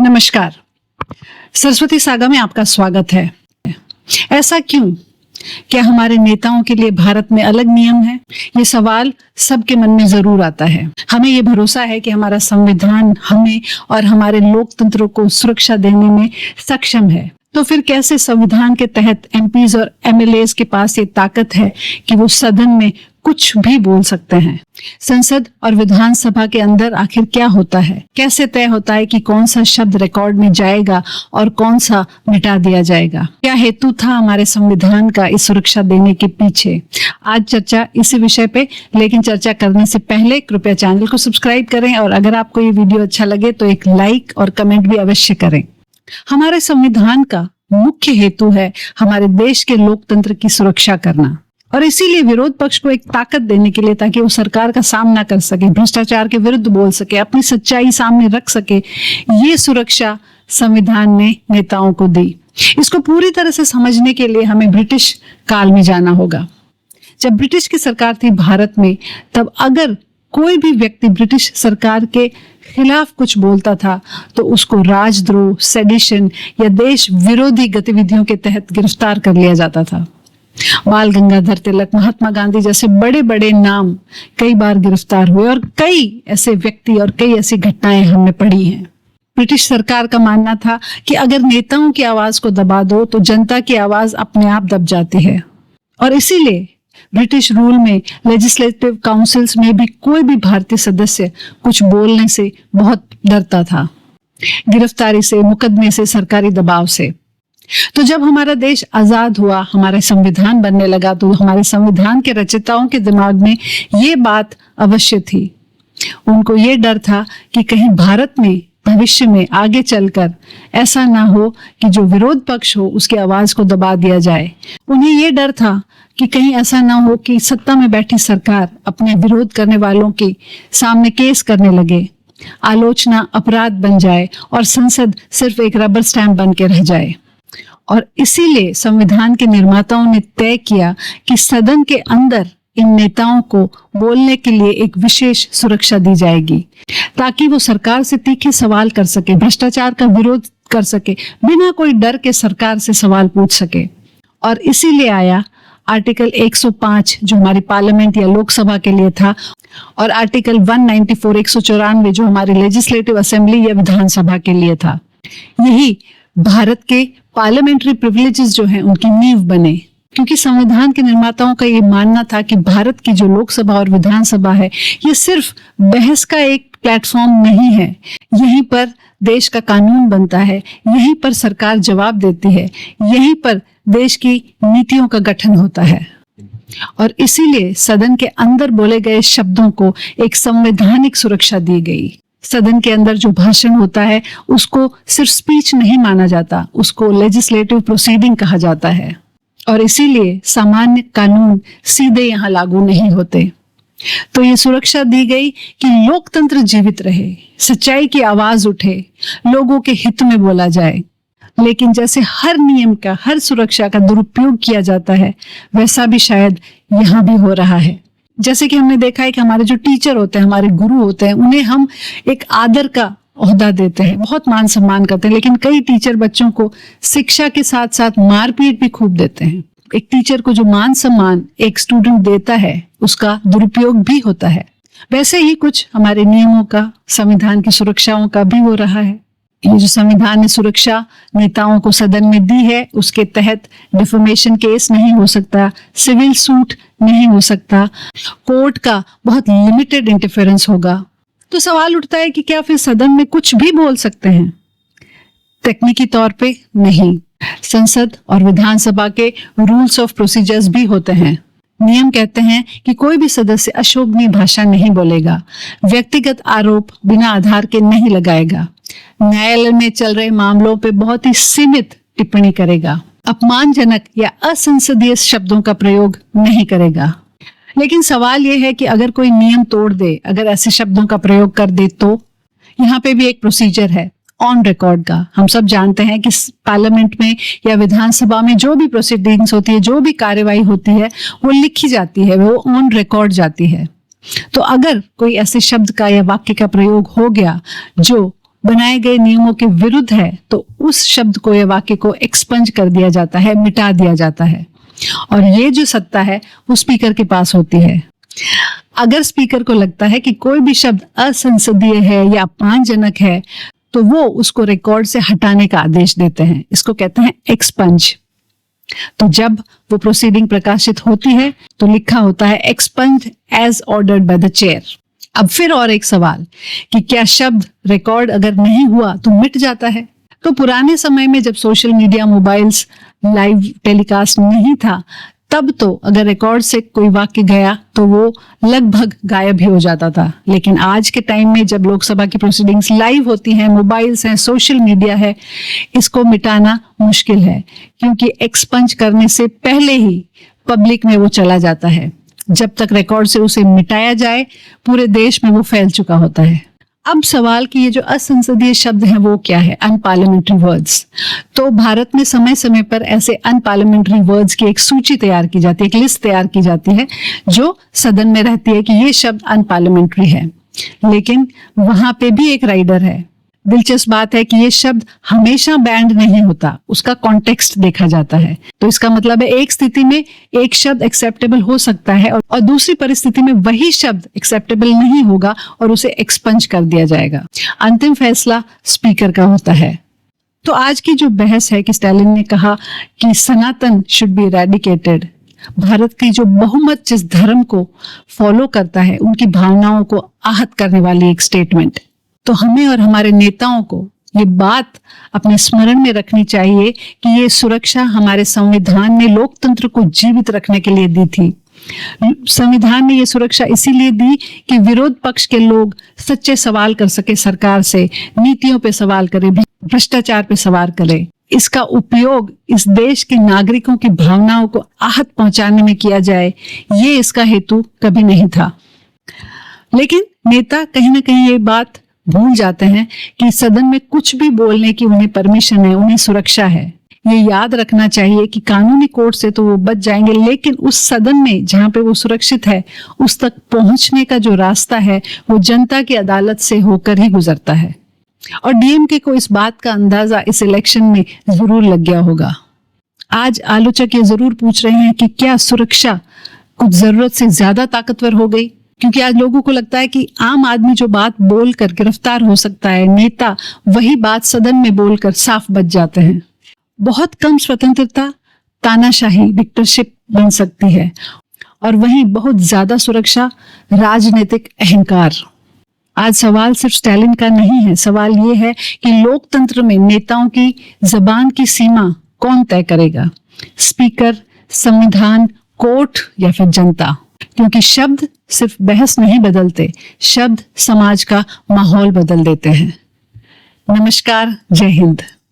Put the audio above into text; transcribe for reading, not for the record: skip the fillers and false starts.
नमस्कार। सरस्वती सागा में आपका स्वागत है। ऐसा क्यों? क्या हमारे नेताओं के लिए भारत में अलग नियम है? ये सवाल सबके मन में जरूर आता है। हमें ये भरोसा है कि हमारा संविधान हमें और हमारे लोकतंत्र को सुरक्षा देने में सक्षम है। तो फिर कैसे संविधान के तहत एमपीज और एमएलएज के पास ये ताकत है कि वो सदन में कुछ भी बोल सकते हैं? संसद और विधानसभा के अंदर आखिर क्या होता है? कैसे तय होता है कि कौन सा शब्द रिकॉर्ड में जाएगा और कौन सा मिटा दिया जाएगा? क्या हेतु था हमारे संविधान का इस सुरक्षा देने के पीछे? आज चर्चा इसी विषय पे, लेकिन चर्चा करने से पहले कृपया चैनल को सब्सक्राइब करें और अगर आपको ये वीडियो अच्छा लगे तो एक लाइक और कमेंट भी अवश्य करें। हमारे संविधान का मुख्य हेतु है हमारे देश के लोकतंत्र की सुरक्षा करना और इसीलिए विरोध पक्ष को एक ताकत देने के लिए, ताकि वो सरकार का सामना कर सके, भ्रष्टाचार के विरुद्ध बोल सके, अपनी सच्चाई सामने रख सके। ये सुरक्षा संविधान ने नेताओं को दी। इसको पूरी तरह से समझने के लिए हमें ब्रिटिश काल में जाना होगा। जब ब्रिटिश की सरकार थी भारत में, तब अगर कोई भी व्यक्ति ब्रिटिश सरकार के खिलाफ कुछ बोलता था तो उसको राजद्रोह, सेडिशन या देश विरोधी गतिविधियों के तहत गिरफ्तार कर लिया जाता था। बाल गंगाधर तिलक, महात्मा गांधी जैसे बड़े बड़े नाम कई बार गिरफ्तार हुए और कई ऐसे व्यक्ति और कई ऐसी घटनाएं हमने पढ़ी हैं। ब्रिटिश सरकार का मानना था कि अगर नेताओं की आवाज को दबा दो तो जनता की आवाज अपने आप दब जाती है और इसीलिए ब्रिटिश रूल में लेजिस्लेटिव काउंसिल्स में भी कोई भी भारतीय सदस्य कुछ बोलने से बहुत डरता था, गिरफ्तारी से, मुकदमे से, सरकारी दबाव से। तो जब हमारा देश आजाद हुआ, हमारा संविधान बनने लगा, तो हमारे संविधान के रचयिताओं के दिमाग में ये बात अवश्य थी। उनको ये डर था कि कहीं भारत में भविष्य में आगे चलकर ऐसा ना हो कि जो विरोध पक्ष हो उसकी आवाज को दबा दिया जाए। उन्हें ये डर था कि कहीं ऐसा ना हो कि सत्ता में बैठी सरकार अपने विरोध करने वालों के सामने केस करने लगे, आलोचना अपराध बन जाए और संसद सिर्फ एक रबर स्टैंप बन के रह जाए। और इसीलिए संविधान के निर्माताओं ने तय किया कि सदन के अंदर इन नेताओं को बोलने के लिए एक विशेष सुरक्षा दी जाएगी, ताकि वो सरकार से तीखे सवाल कर सके, भ्रष्टाचार का विरोध कर सके, बिना कोई डर के सरकार से सवाल पूछ सके। और इसीलिए आया आर्टिकल 105 जो हमारी पार्लियामेंट या लोकसभा के लिए था, और आर्टिकल 194 194 जो हमारी लेजिस्लेटिव असेंबली या विधानसभा के लिए था। यही भारत के पार्लियामेंट्री प्रिविलेजेस जो हैं उनकी नींव बने, क्योंकि संविधान के निर्माताओं का ये मानना था कि भारत की जो लोकसभा और विधानसभा है ये सिर्फ बहस का एक प्लेटफॉर्म नहीं है। यहीं पर देश का कानून बनता है, यहीं पर सरकार जवाब देती है, यहीं पर देश की नीतियों का गठन होता है। और इसीलिए सदन के अंदर बोले गए शब्दों को एक संवैधानिक सुरक्षा दी गई। सदन के अंदर जो भाषण होता है उसको सिर्फ स्पीच नहीं माना जाता, उसको लेजिस्लेटिव प्रोसीडिंग कहा जाता है। और इसीलिए सामान्य कानून सीधे यहाँ लागू नहीं होते। तो ये सुरक्षा दी गई कि लोकतंत्र जीवित रहे, सच्चाई की आवाज उठे, लोगों के हित में बोला जाए। लेकिन जैसे हर नियम का, हर सुरक्षा का दुरुपयोग किया जाता है, वैसा भी शायद यहाँ भी हो रहा है। जैसे कि हमने देखा है कि हमारे जो टीचर होते हैं, हमारे गुरु होते हैं, उन्हें हम एक आदर का ओहदा देते हैं, बहुत मान सम्मान करते हैं, लेकिन कई टीचर बच्चों को शिक्षा के साथ साथ मारपीट भी खूब देते हैं। एक टीचर को जो मान सम्मान एक स्टूडेंट देता है उसका दुरुपयोग भी होता है। वैसे ही कुछ हमारे नियमों का, संविधान की सुरक्षाओं का भी हो रहा है। ये जो संविधान ने सुरक्षा नेताओं को सदन में दी है, उसके तहत डिफेमेशन केस नहीं हो सकता, सिविल सूट नहीं हो सकता, कोर्ट का बहुत लिमिटेड इंटरफेरेंस होगा। तो सवाल उठता है कि क्या फिर सदन में कुछ भी बोल सकते हैं? तकनीकी तौर पे नहीं। संसद और विधानसभा के रूल्स ऑफ प्रोसीजर्स भी होते हैं। नियम कहते हैं कि कोई भी सदस्य अशोभनीय भाषा नहीं बोलेगा, व्यक्तिगत आरोप बिना आधार के नहीं लगाएगा, न्यायालय में चल रहे मामलों पे बहुत ही सीमित टिप्पणी करेगा, अपमानजनक या असंसदीय शब्दों का प्रयोग नहीं करेगा। लेकिन सवाल यह है कि अगर कोई नियम तोड़ दे, अगर ऐसे शब्दों का प्रयोग कर दे, तो यहाँ पे भी एक प्रोसीजर है ऑन रिकॉर्ड का। हम सब जानते हैं कि पार्लियामेंट में या विधानसभा में जो भी प्रोसीडिंग्स होती है, जो भी कार्यवाही होती है, वो लिखी जाती है, वो ऑन रिकॉर्ड जाती है। तो अगर कोई ऐसे शब्द का या वाक्य का प्रयोग हो गया जो बनाए गए नियमों के विरुद्ध है तो उस शब्द को या वाक्य को एक्सपंज कर दिया जाता है, मिटा दिया जाता है। और ये जो सत्ता है वो स्पीकर के पास होती है। अगर स्पीकर को लगता है कि कोई भी शब्द असंसदीय है या अपमानजनक है तो वो उसको रिकॉर्ड से हटाने का आदेश देते हैं। इसको कहते हैं एक्सपंज। तो जब वो प्रोसीडिंग प्रकाशित होती है तो लिखा होता है expunge as ordered by the chair. अब फिर और एक सवाल कि क्या शब्द रिकॉर्ड अगर नहीं हुआ तो मिट जाता है? तो पुराने समय में जब social media, mobiles, live telecast नहीं था, तब तो अगर रिकॉर्ड से कोई वाक्य गया तो वो लगभग गायब ही हो जाता था। लेकिन आज के टाइम में जब लोकसभा की प्रोसीडिंग्स लाइव होती हैं, मोबाइल्स हैं, सोशल मीडिया है, इसको मिटाना मुश्किल है, क्योंकि एक्सपंज करने से पहले ही पब्लिक में वो चला जाता है। जब तक रिकॉर्ड से उसे मिटाया जाए पूरे देश में वो फैल चुका होता है। अब सवाल कि ये जो असंसदीय शब्द हैं वो क्या है? Unparliamentary words. तो भारत में समय समय पर ऐसे अनपार्लियामेंट्री वर्ड्स की एक सूची तैयार की जाती है, एक लिस्ट तैयार की जाती है जो सदन में रहती है कि ये शब्द अनपार्लियामेंट्री है। लेकिन वहां पे भी एक राइडर है। दिलचस्प बात है कि ये शब्द हमेशा बैंड नहीं होता, उसका कॉन्टेक्स्ट देखा जाता है। तो इसका मतलब है एक स्थिति में एक शब्द एक्सेप्टेबल हो सकता है और दूसरी परिस्थिति में वही शब्द एक्सेप्टेबल नहीं होगा और उसे एक्सपंज कर दिया जाएगा। अंतिम फैसला स्पीकर का होता है। तो आज की जो बहस है कि स्टालिन ने कहा कि सनातन शुड बी इरेडिकेटेड, भारत की जो बहुमत जिस धर्म को फॉलो करता है उनकी भावनाओं को आहत करने वाली एक स्टेटमेंट। तो हमें और हमारे नेताओं को ये बात अपने स्मरण में रखनी चाहिए कि ये सुरक्षा हमारे संविधान ने लोकतंत्र को जीवित रखने के लिए दी थी। संविधान ने ये सुरक्षा इसीलिए दी कि विरोध पक्ष के लोग सच्चे सवाल कर सके सरकार से, नीतियों पे सवाल करे, भ्रष्टाचार पे सवाल करे। इसका उपयोग इस देश के नागरिकों की भावनाओं को आहत पहुंचाने में किया जाए, ये इसका हेतु कभी नहीं था। लेकिन नेता कहीं ना कहीं ये बात भूल जाते हैं कि सदन में कुछ भी बोलने की उन्हें परमिशन है, उन्हें सुरक्षा है। ये याद रखना चाहिए कि कानूनी कोर्ट से तो वो बच जाएंगे, लेकिन उस सदन में जहां पे वो सुरक्षित है उस तक पहुंचने का जो रास्ता है वो जनता की अदालत से होकर ही गुजरता है। और डीएमके को इस बात का अंदाजा इस इलेक्शन में जरूर लग गया होगा। आज आलोचक ये जरूर पूछ रहे हैं कि क्या सुरक्षा कुछ जरूरत से ज्यादा ताकतवर हो गई? क्योंकि आज लोगों को लगता है कि आम आदमी जो बात बोलकर गिरफ्तार हो सकता है, नेता वही बात सदन में बोलकर साफ बच जाते हैं। बहुत कम स्वतंत्रता तानाशाही, डिक्टेटरशिप बन सकती है, और वहीं बहुत ज्यादा सुरक्षा राजनीतिक अहंकार। आज सवाल सिर्फ स्टालिन का नहीं है, सवाल ये है कि लोकतंत्र में नेताओं की जबान की सीमा कौन तय करेगा? स्पीकर, संविधान, कोर्ट या फिर जनता? क्योंकि शब्द सिर्फ बहस नहीं बदलते, शब्द समाज का माहौल बदल देते हैं। नमस्कार, जय हिंद।